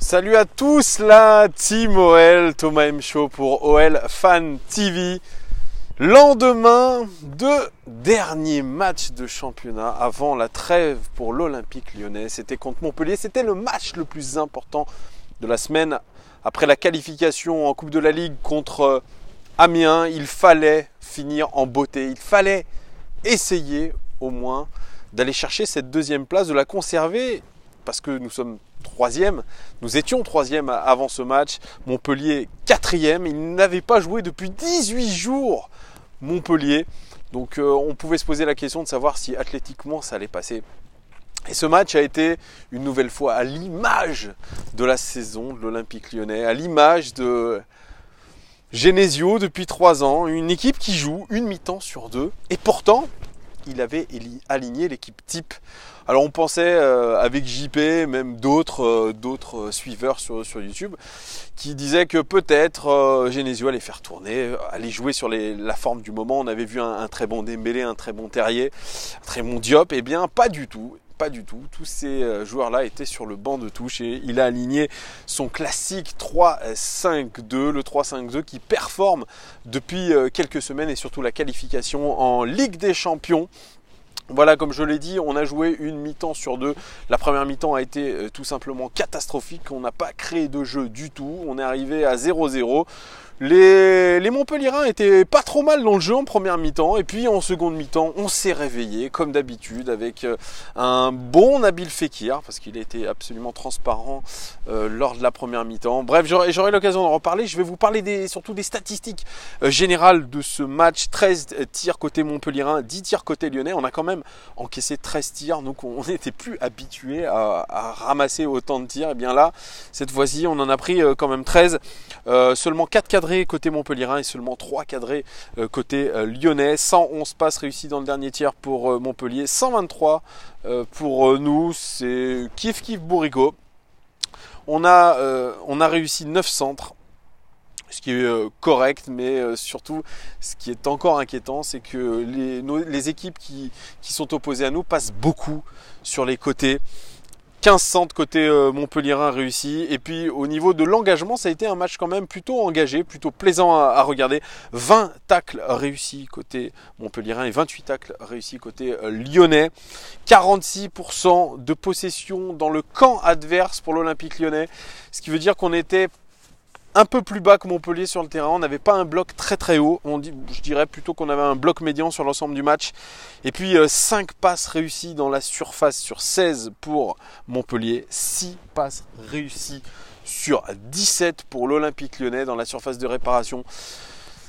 Salut à tous la team OL, Thomas M. Show pour OL Fan TV. Lendemain de dernier match de championnat avant la trêve pour l'Olympique Lyonnais. C'était contre Montpellier, c'était le match le plus important de la semaine. Après la qualification en Coupe de la Ligue contre Amiens, il fallait finir en beauté. Il fallait essayer au moins d'aller chercher cette deuxième place, de la conserver parce que nous sommes troisième. Nous étions troisième avant ce match. Montpellier quatrième. Ils n'avaient pas joué depuis 18 jours. Montpellier. Donc on pouvait se poser la question de savoir si athlétiquement ça allait passer. Et ce match a été une nouvelle fois à l'image de la saison de l'Olympique Lyonnais, à l'image de Genesio depuis 3 ans. Une équipe qui joue une mi-temps sur 2. Et pourtant, il avait aligné l'équipe type. Alors on pensait avec JP, même d'autres suiveurs sur YouTube, qui disaient que peut-être Genesio allait faire tourner, allait jouer sur la forme du moment. On avait vu un très bon Dembélé, un très bon Terrier, un très bon Diop. Eh bien pas du tout. Pas du tout. Tous ces joueurs-là étaient sur le banc de touche et il a aligné son classique 3-5-2, le 3-5-2 qui performe depuis quelques semaines et surtout la qualification en Ligue des Champions. Voilà, comme je l'ai dit, on a joué une mi-temps sur 2. La première mi-temps a été tout simplement catastrophique. On n'a pas créé de jeu du tout. On est arrivé à 0-0. Les Montpelliérains étaient pas trop mal dans le jeu en première mi-temps. Et puis en seconde mi-temps, on s'est réveillé comme d'habitude avec un bon Nabil Fekir parce qu'il a été absolument transparent lors de la première mi-temps. Bref, j'aurai l'occasion d'en reparler. Je vais vous parler surtout des statistiques générales de ce match. 13 tirs côté Montpelliérain, 10 tirs côté lyonnais. On a quand même encaissé 13 tirs, donc on n'était plus habitué à ramasser autant de tirs. Et bien là, cette fois-ci, on en a pris quand même 13. Seulement 4 cadrés côté Montpelliérain et seulement 3 cadrés côté lyonnais. 111 passes réussies dans le dernier tiers pour Montpellier, 123 pour nous. C'est kiff bourrico. On a réussi 9 centres, ce qui est correct, mais surtout ce qui est encore inquiétant, c'est que les équipes qui sont opposées à nous passent beaucoup sur les côtés. 15 centres côté Montpelliérain réussi. Et puis au niveau de l'engagement, ça a été un match quand même plutôt engagé, plutôt plaisant à regarder. 20 tacles réussis côté Montpelliérain et 28 tacles réussis côté lyonnais. 46% de possession dans le camp adverse pour l'Olympique Lyonnais. Ce qui veut dire qu'on était un peu plus bas que Montpellier sur le terrain. On n'avait pas un bloc très haut. Je dirais plutôt qu'on avait un bloc médian sur l'ensemble du match. Et puis 5 passes réussies dans la surface sur 16 pour Montpellier. 6 passes réussies sur 17 pour l'Olympique Lyonnais dans la surface de réparation.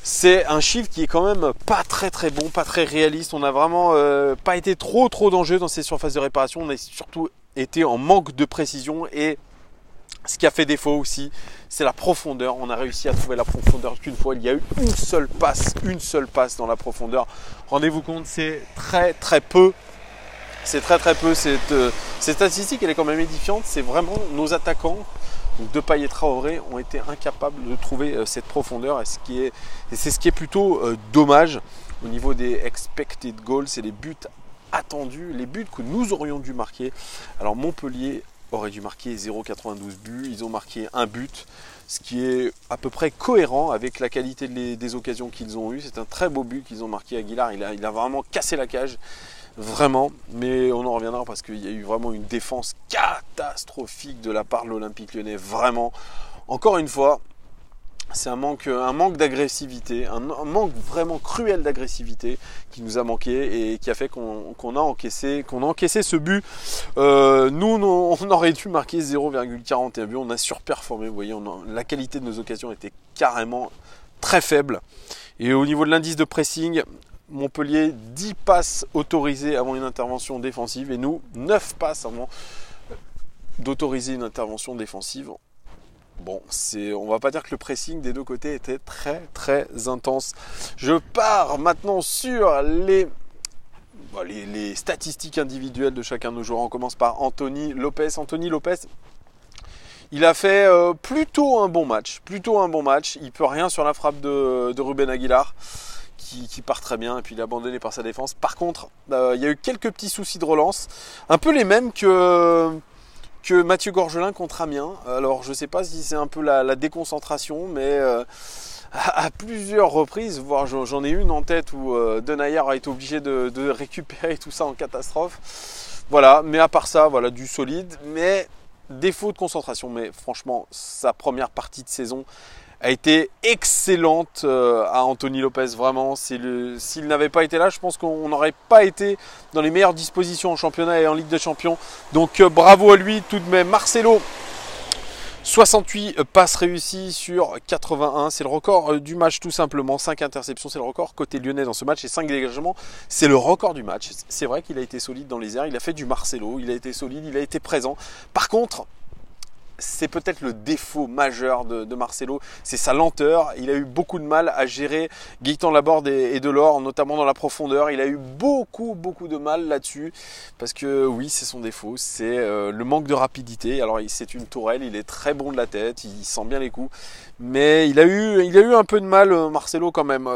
C'est un chiffre qui est quand même pas très bon, pas très réaliste. On n'a vraiment pas été trop dangereux dans ces surfaces de réparation. On a surtout été en manque de précision et ce qui a fait défaut aussi, c'est la profondeur. On a réussi à trouver la profondeur qu'une fois. Il y a eu une seule passe dans la profondeur. Rendez-vous compte, c'est très peu. C'est très peu. Cette statistique, elle est quand même édifiante. C'est vraiment nos attaquants, donc Depay et Traoré, ont été incapables de trouver cette profondeur. Et c'est ce qui est plutôt dommage au niveau des expected goals. C'est les buts attendus, les buts que nous aurions dû marquer. Alors Montpellier aurait dû marquer 0,92 buts. Ils ont marqué un but, ce qui est à peu près cohérent avec la qualité des occasions qu'ils ont eues. C'est un très beau but qu'ils ont marqué. Aguilar, il a vraiment cassé la cage, vraiment. Mais on en reviendra parce qu'il y a eu vraiment une défense catastrophique de la part de l'Olympique Lyonnais. Vraiment, encore une fois, c'est un manque d'agressivité, un manque vraiment cruel d'agressivité qui nous a manqué et qui a fait qu'on a encaissé ce but. Nous, on aurait dû marquer 0,41 buts. On a surperformé. Vous voyez, la qualité de nos occasions était carrément très faible. Et au niveau de l'indice de pressing, Montpellier, 10 passes autorisées avant une intervention défensive et nous, 9 passes avant d'autoriser une intervention défensive. Bon, on va pas dire que le pressing des deux côtés était très intense. Je pars maintenant sur les statistiques individuelles de chacun de nos joueurs. On commence par Anthony Lopes. Anthony Lopes, il a fait plutôt un bon match. Il peut rien sur la frappe de Ruben Aguilar qui part très bien et puis il est abandonné par sa défense. Par contre, il y a eu quelques petits soucis de relance, un peu les mêmes que que Mathieu Gorgelin contre Amiens. Alors je ne sais pas si c'est un peu la déconcentration, mais à plusieurs reprises, voire j'en ai une en tête où Denayer a été obligé de récupérer tout ça en catastrophe. Voilà, mais à part ça, voilà, du solide, mais défaut de concentration. Mais franchement, sa première partie de saison a été excellente à Anthony Lopez, vraiment. S'il n'avait pas été là, je pense qu'on n'aurait pas été dans les meilleures dispositions en championnat et en Ligue des Champions. Donc bravo à lui tout de même. Marcelo, 68 passes réussies sur 81, c'est le record du match tout simplement. 5 interceptions, c'est le record côté lyonnais dans ce match, et 5 dégagements, c'est le record du match. C'est vrai qu'il a été solide dans les airs, il a fait du Marcelo, il a été solide, il a été présent. Par contre, c'est peut-être le défaut majeur de Marcelo, c'est sa lenteur. Il a eu beaucoup de mal à gérer Gaëtan Laborde et Delors, notamment dans la profondeur. Il a eu beaucoup de mal là-dessus, parce que oui, c'est son défaut, c'est le manque de rapidité. Alors c'est une tourelle, il est très bon de la tête, il sent bien les coups, mais il a eu un peu de mal, Marcelo, quand même.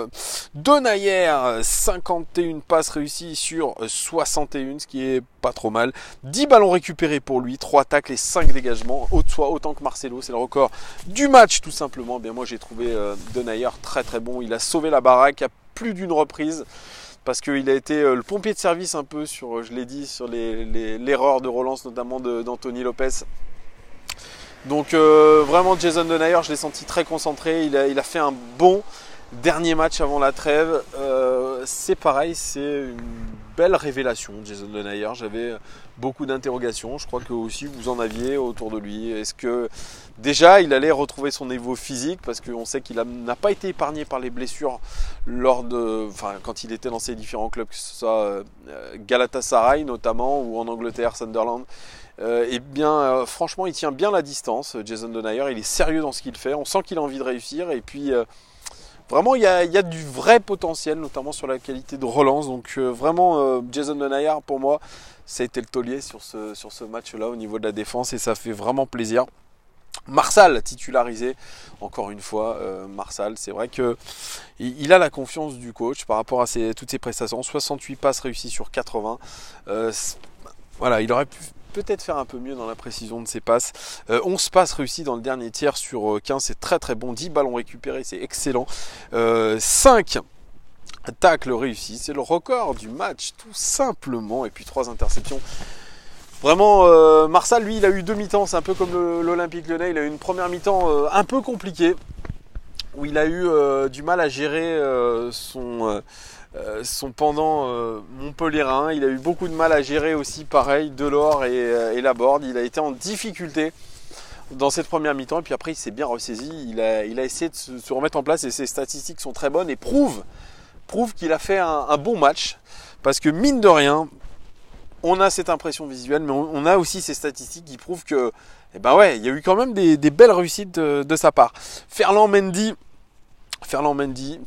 Denayer, 51 passes réussies sur 61, ce qui est pas trop mal. 10 ballons récupérés pour lui, 3 tacles et 5 dégagements, autant que Marcelo. C'est le record du match tout simplement. Bien, moi j'ai trouvé Denayer très bon. Il a sauvé la baraque à plus d'une reprise, parce qu'il a été le pompier de service un peu sur, je l'ai dit, sur l'erreur de relance notamment d'Anthony Lopez. Donc vraiment Jason Denayer, je l'ai senti très concentré. Il a fait un bon dernier match avant la trêve. C'est pareil, c'est une belle révélation, Jason Denayer. J'avais beaucoup d'interrogations, je crois que aussi vous en aviez autour de lui. Est-ce que déjà il allait retrouver son niveau physique, parce qu'on sait qu'il n'a pas été épargné par les blessures quand il était dans ses différents clubs, que ce soit Galatasaray notamment, ou en Angleterre, Sunderland. Franchement, il tient bien la distance, Jason Denayer. Il est sérieux dans ce qu'il fait, on sent qu'il a envie de réussir, et puis vraiment, il y a du vrai potentiel, notamment sur la qualité de relance. Donc vraiment, Jason Denayer, pour moi, ça a été le taulier sur ce match-là au niveau de la défense, et ça fait vraiment plaisir. Marsal titularisé, encore une fois. Marsal, c'est vrai qu'il a la confiance du coach par rapport à toutes ses prestations. 68 passes réussies sur 80. Voilà, il aurait pu peut-être faire un peu mieux dans la précision de ses passes. 11 passes réussies dans le dernier tiers sur 15, c'est très bon. 10 ballons récupérés, c'est excellent. 5 tacles réussis, c'est le record du match tout simplement. Et puis 3 interceptions. Vraiment, Marsal, lui, il a eu 2 mi-temps, c'est un peu comme l'Olympique Lyonnais. Il a eu une première mi-temps un peu compliquée, où il a eu du mal à gérer son pendant montpelliérain. Il a eu beaucoup de mal à gérer aussi, pareil, Delors et Laborde. Il a été en difficulté dans cette première mi-temps, et puis après il s'est bien ressaisi. Il a essayé de se remettre en place, et ses statistiques sont très bonnes et prouvent qu'il a fait un bon match, parce que mine de rien, on a cette impression visuelle, mais on a aussi ces statistiques qui prouvent que, il y a eu quand même des belles réussites de sa part. Ferland Mendy,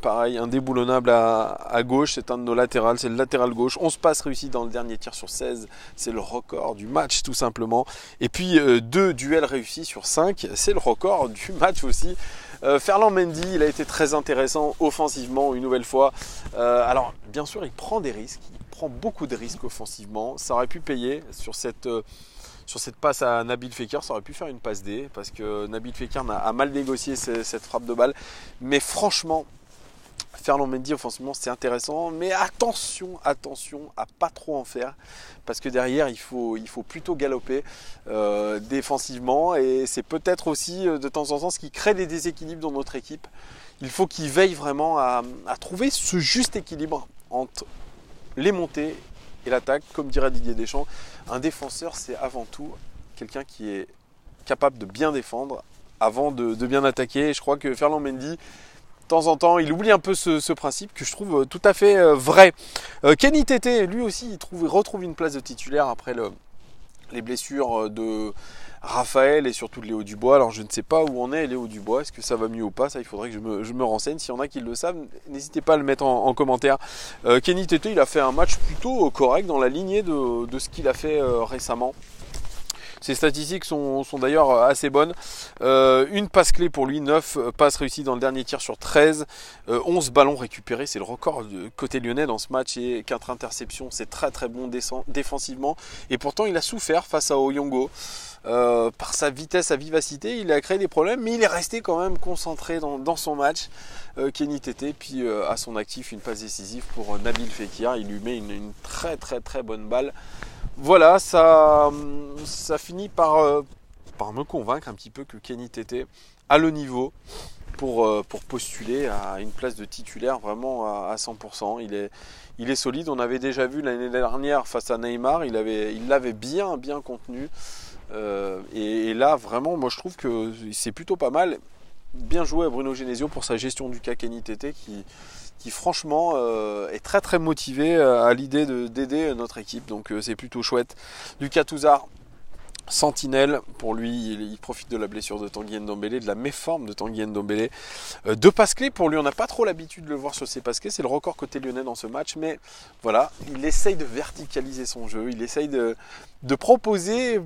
pareil, indéboulonnable à gauche, c'est un de nos latérales, c'est le latéral gauche. 11 passes réussies dans le dernier tir sur 16, c'est le record du match tout simplement. Et puis 2 duels réussis sur 5, c'est le record du match aussi. Ferland Mendy, il a été très intéressant offensivement une nouvelle fois. Alors bien sûr, il prend des risques, il prend beaucoup de risques offensivement. Ça aurait pu payer sur cette passe à Nabil Fekir, ça aurait pu faire une passe D, parce que Nabil Fekir a mal négocié cette frappe de balle. Mais franchement, Ferland Mendy offensivement, c'est intéressant, mais attention à pas trop en faire, parce que derrière il faut plutôt galoper défensivement, et c'est peut-être aussi de temps en temps ce qui crée des déséquilibres dans notre équipe. Il faut qu'il veille vraiment à trouver ce juste équilibre entre les montées et l'attaque. Comme dirait Didier Deschamps, un défenseur, c'est avant tout quelqu'un qui est capable de bien défendre avant de bien attaquer. Et je crois que Ferland Mendy, de temps en temps, il oublie un peu ce principe, que je trouve tout à fait vrai. Kenny Tété, lui aussi, il retrouve une place de titulaire après les blessures de Raphaël et surtout de Léo Dubois. Alors je ne sais pas où en est Léo Dubois, est-ce que ça va mieux ou pas? Ça, il faudrait que je me renseigne. S'il y en a qui le savent, n'hésitez pas à le mettre en commentaire. Kenny Tété, il a fait un match plutôt correct, dans la lignée de ce qu'il a fait récemment. Ses statistiques sont d'ailleurs assez bonnes. Une passe clé pour lui, 9 passes réussies dans le dernier tir sur 13, 11 ballons récupérés, c'est le record côté lyonnais dans ce match, et 4 interceptions, c'est très très bon défensivement. Et pourtant il a souffert face à Oyongo. Par sa vitesse, sa vivacité, il a créé des problèmes, mais il est resté quand même concentré dans son match. Kenny Tété, puis à son actif une passe décisive pour Nabil Fekir, il lui met une très très très bonne balle. Voilà, ça finit par me convaincre un petit peu que Kenny Tété a le niveau pour postuler à une place de titulaire vraiment à 100%. Il est solide, on avait déjà vu l'année dernière face à Neymar, il l'avait bien contenu. Et là vraiment moi je trouve que c'est plutôt pas mal. Bien joué à Bruno Genesio pour sa gestion du cas Kenny Tété qui franchement est très très motivé à l'idée d'aider notre équipe, donc c'est plutôt chouette. Lucas Touzard, sentinelle, pour lui il profite de la blessure de Tanguy Ndombele, de la méforme de Tanguy Ndombele. 2 passes clés pour lui, on n'a pas trop l'habitude de le voir sur ses passes clés, c'est le record côté lyonnais dans ce match, mais voilà, il essaye de verticaliser son jeu, il essaye de proposer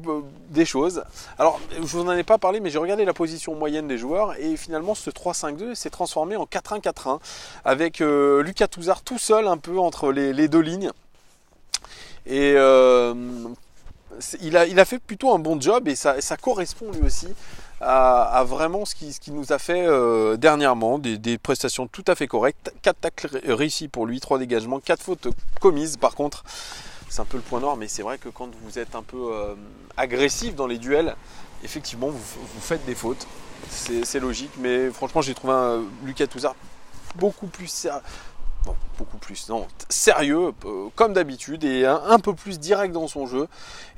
des choses. Alors je vous en ai pas parlé, mais j'ai regardé la position moyenne des joueurs et finalement ce 3-5-2 s'est transformé en 4-1-4-1 avec Lucas Touzard tout seul un peu entre les deux lignes, et il a fait plutôt un bon job, et ça correspond lui aussi à vraiment ce qui nous a fait dernièrement, des prestations tout à fait correctes. 4 tacles réussis pour lui, 3 dégagements, 4 fautes commises. Par contre, c'est un peu le point noir, mais c'est vrai que quand vous êtes un peu agressif dans les duels, effectivement vous faites des fautes, c'est logique, mais franchement j'ai trouvé Lucas Touzard beaucoup plus sérieux, comme d'habitude, et un peu plus direct dans son jeu.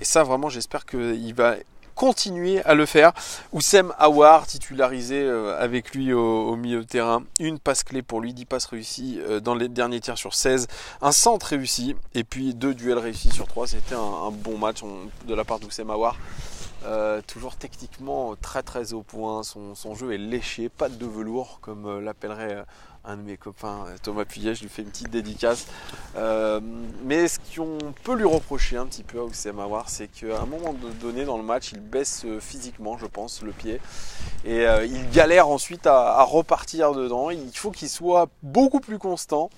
Et ça, vraiment, j'espère qu'il va continuer à le faire. Oussem Aouar, titularisé avec lui au milieu de terrain. Une passe clé pour lui, 10 passes réussies dans les derniers tirs sur 16. Un centre réussi, et puis 2 duels réussis sur 3. C'était un bon match de la part d'Oussem Aouar. Toujours techniquement très très au point, son jeu est léché, patte de velours comme l'appellerait un de mes copains, Thomas Puyet, je lui fais une petite dédicace. Mais ce qu'on peut lui reprocher un petit peu à Oussem Aouar, c'est qu'à un moment donné dans le match, il baisse physiquement, je pense, le pied, et il galère ensuite à repartir dedans. Il faut qu'il soit beaucoup plus constant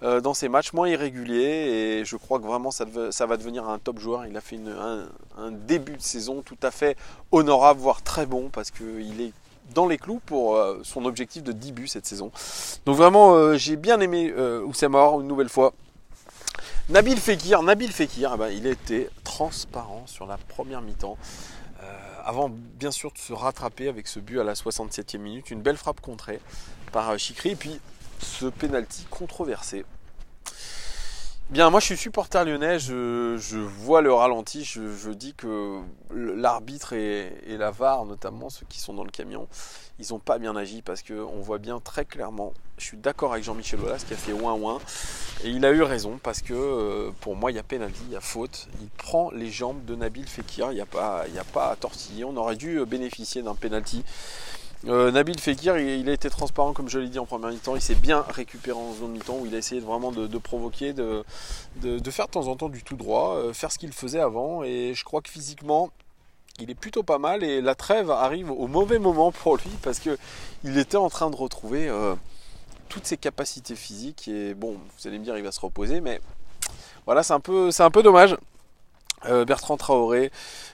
dans ses matchs, moins irréguliers, et je crois que vraiment ça va devenir un top joueur. Il a fait un début de saison tout à fait honorable, voire très bon, parce qu'il est dans les clous pour son objectif de 10 buts cette saison. Donc vraiment j'ai bien aimé Oussem Aouar une nouvelle fois. Nabil Fekir, il a été transparent sur la première mi-temps, avant bien sûr de se rattraper avec ce but à la 67e minute, une belle frappe contrée par Chikri, et puis ce penalty controversé. Bien, moi je suis supporter lyonnais, je vois le ralenti, je dis que l'arbitre et la VAR, notamment ceux qui sont dans le camion, ils n'ont pas bien agi, parce qu'on voit bien très clairement, je suis d'accord avec Jean-Michel Aulas qui a fait ouin-ouin, et il a eu raison, parce que pour moi il y a pénalty, il y a faute, il prend les jambes de Nabil Fekir, il n'y a pas à tortiller, on aurait dû bénéficier d'un pénalty. Nabil Fekir, il a été transparent comme je l'ai dit en première mi-temps, il s'est bien récupéré en zone mi-temps où il a essayé vraiment de provoquer, de faire de temps en temps du tout droit, faire ce qu'il faisait avant, et je crois que physiquement il est plutôt pas mal, et la trêve arrive au mauvais moment pour lui, parce qu'il était en train de retrouver toutes ses capacités physiques, et bon, vous allez me dire il va se reposer, mais voilà, c'est un peu dommage. Bertrand Traoré,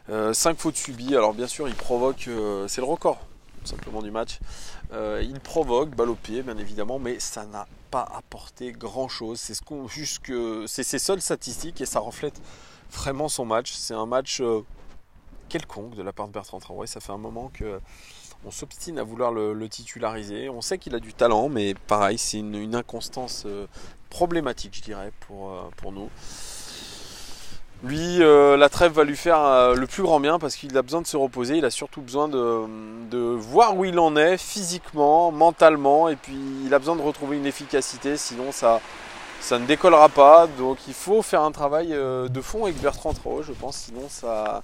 5 fautes subies, alors bien sûr il provoque, c'est le record simplement du match, il provoque, balle au pied bien évidemment, mais ça n'a pas apporté grand chose, c'est ses seules statistiques, et ça reflète vraiment son match. C'est un match quelconque de la part de Bertrand Traoré, ça fait un moment qu'on s'obstine à vouloir le titulariser, on sait qu'il a du talent, mais pareil, c'est une inconstance problématique, je dirais, pour nous. Lui, la trêve va lui faire le plus grand bien, parce qu'il a besoin de se reposer, il a surtout besoin de voir où il en est physiquement, mentalement, et puis il a besoin de retrouver une efficacité, sinon ça ne décollera pas. Donc il faut faire un travail de fond avec Bertrand Traoré, je pense, sinon ça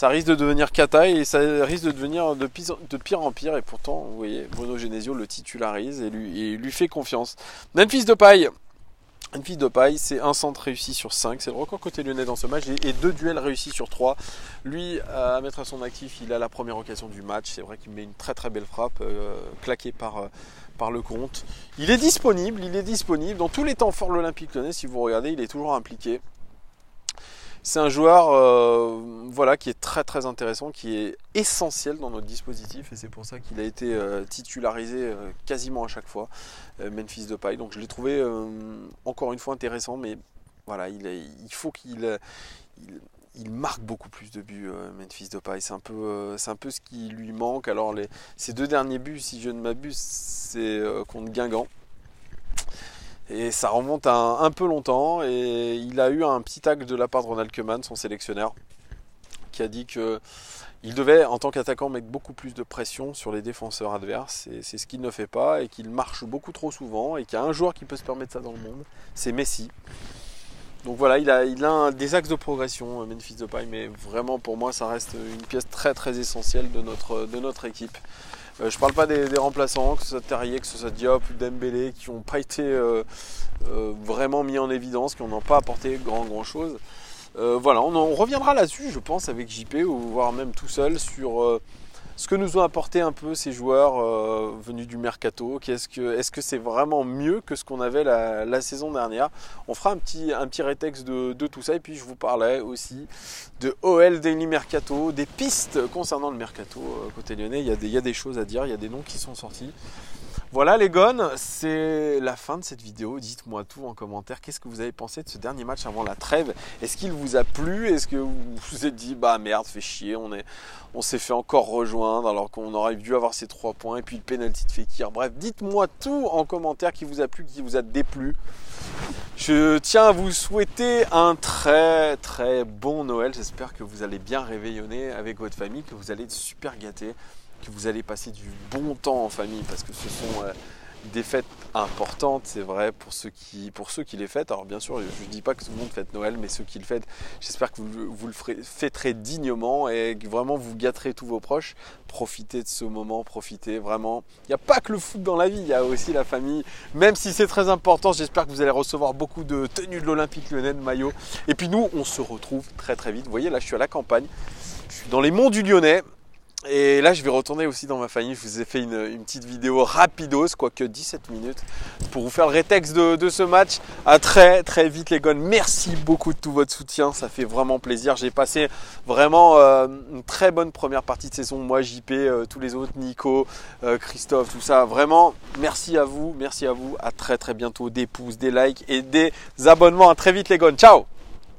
risque de devenir cata, et ça risque de devenir de pire en pire, et pourtant, vous voyez, Bruno Genesio le titularise et lui fait confiance. Memphis Depay, Memphis Depay, c'est un centre réussi sur 5, c'est le record côté lyonnais dans ce match, et 2 duels réussis sur 3. Lui, à mettre à son actif, il a la première occasion du match, c'est vrai qu'il met une très très belle frappe, claquée par le compte. Il est disponible dans tous les temps forts de l'Olympique Lyonnais, si vous regardez, il est toujours impliqué. C'est un joueur voilà, qui est très très intéressant, qui est essentiel dans notre dispositif, et c'est pour ça qu'il a été titularisé quasiment à chaque fois, Memphis Depay. Donc je l'ai trouvé encore une fois intéressant, mais voilà, il faut qu'il marque beaucoup plus de buts, Memphis Depay. C'est un peu ce qui lui manque. Alors ces 2 derniers buts, si je ne m'abuse, c'est contre Guingamp. Et ça remonte à un peu longtemps, et il a eu un petit tacle de la part de Ronald Koeman, son sélectionneur, qui a dit qu'il devait, en tant qu'attaquant, mettre beaucoup plus de pression sur les défenseurs adverses. Et c'est ce qu'il ne fait pas, et qu'il marche beaucoup trop souvent, et qu'il y a un joueur qui peut se permettre ça dans le monde, c'est Messi. Donc voilà, il a des axes de progression, Memphis Depay, mais vraiment pour moi ça reste une pièce très très essentielle de notre équipe. Je ne parle pas des remplaçants, que ce soit Terrier, que ce soit Diop ou Dembélé, qui n'ont pas été vraiment mis en évidence, qui n'ont pas apporté grand chose. Voilà, on reviendra là-dessus, je pense, avec JP, ou voire même tout seul, sur ce que nous ont apporté un peu ces joueurs venus du mercato. Est-ce que c'est vraiment mieux que ce qu'on avait la saison dernière? On fera un petit rétexte de tout ça, et puis je vous parlais aussi de OL Daily Mercato, des pistes concernant le mercato côté lyonnais. Il y a des choses à dire, il y a des noms qui sont sortis. Voilà les gones, c'est la fin de cette vidéo. Dites-moi tout en commentaire. Qu'est-ce que vous avez pensé de ce dernier match avant la trêve? Est-ce qu'il vous a plu? Est-ce que vous vous êtes dit, bah merde, fait chier, on s'est fait encore rejoindre alors qu'on aurait dû avoir ces 3 points, et puis le penalty de Fekir? Bref, dites-moi tout en commentaire, qui vous a plu, qui vous a déplu. Je tiens à vous souhaiter un très très bon Noël. J'espère que vous allez bien réveillonner avec votre famille, que vous allez être super gâtés, que vous allez passer du bon temps en famille, parce que ce sont des fêtes importantes, c'est vrai, pour ceux qui les fêtent. Alors bien sûr, je ne dis pas que tout le monde fête Noël, mais ceux qui le fêtent, j'espère que vous le fêterez dignement, et que vraiment vous gâterez tous vos proches. Profitez de ce moment, profitez vraiment. Il n'y a pas que le foot dans la vie, il y a aussi la famille, même si c'est très important. J'espère que vous allez recevoir beaucoup de tenues de l'Olympique Lyonnais, de maillots. Et puis nous, on se retrouve très très vite. Vous voyez, là je suis à la campagne, je suis dans les monts du Lyonnais. Et là, je vais retourner aussi dans ma famille. Je vous ai fait une petite vidéo rapidos, quoique 17 minutes, pour vous faire le rétexte de ce match. À très très vite les gones. Merci beaucoup de tout votre soutien, ça fait vraiment plaisir. J'ai passé vraiment une très bonne première partie de saison. Moi, JP, tous les autres, Nico, Christophe, tout ça. Vraiment, merci à vous, merci à vous. À très très bientôt. Des pouces, des likes et des abonnements. À très vite les gones. Ciao!